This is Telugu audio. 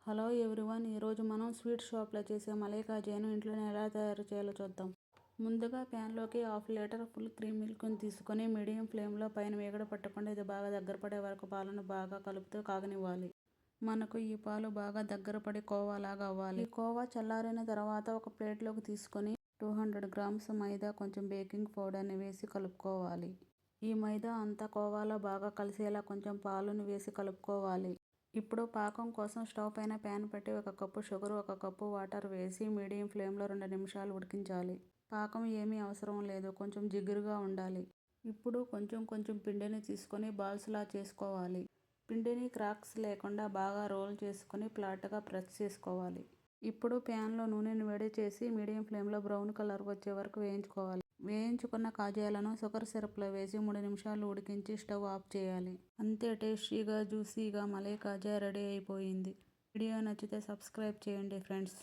హలో ఎవ్రీవన్, ఈరోజు మనం స్వీట్ షాప్లో చేసే మలై కాజాను ఇంట్లోనే ఎలా తయారు చేయాలో చూద్దాం. ముందుగా ప్యాన్లోకి 1/2 లీటర్ ఫుల్ క్రీమ్ మిల్క్ని తీసుకొని మీడియం ఫ్లేమ్లో పైన మీగడ పట్టకుండా ఇది బాగా దగ్గర పడే వరకు పాలను బాగా కలుపుతూ కాగనివ్వాలి. మనకు ఈ పాలు బాగా దగ్గర పడి కోవాలాగా అవ్వాలి. ఈ కోవా చల్లారిన తర్వాత ఒక ప్లేట్లోకి తీసుకొని 200 గ్రామ్స్ మైదా, కొంచెం బేకింగ్ పౌడర్ని వేసి కలుపుకోవాలి. ఈ మైదా అంతా కోవాలో బాగా కలిసేలా కొంచెం పాలుని వేసి కలుపుకోవాలి. ఇప్పుడు పాకం కోసం స్టవ్ పైన ప్యాన్ పెట్టి 1 కప్పు షుగర్, 1 కప్పు వాటర్ వేసి మీడియం ఫ్లేమ్లో 2 నిమిషాలు ఉడికించాలి. పాకం ఏమీ అవసరం లేదు, కొంచెం జిగురుగా ఉండాలి. ఇప్పుడు కొంచెం కొంచెం పిండిని తీసుకొని బాల్స్లా చేసుకోవాలి. పిండిని క్రాక్స్ లేకుండా బాగా రోల్ చేసుకొని ఫ్లాట్గా ప్రెస్ చేసుకోవాలి. ఇప్పుడు ప్యాన్లో నూనెని వేడి చేసి మీడియం ఫ్లేమ్లో బ్రౌన్ కలర్ వచ్చే వరకు వేయించుకోవాలి. వేయించుకున్న కాజాలను షుగర్ సిరప్లో వేసి 3 నిమిషాలు ఉడికించి స్టవ్ ఆఫ్ చేయాలి. అంతే, టేస్టీగా జ్యూసీగా మలై కాజా రెడీ అయిపోయింది. వీడియో నచ్చితే సబ్స్క్రైబ్ చేయండి ఫ్రెండ్స్.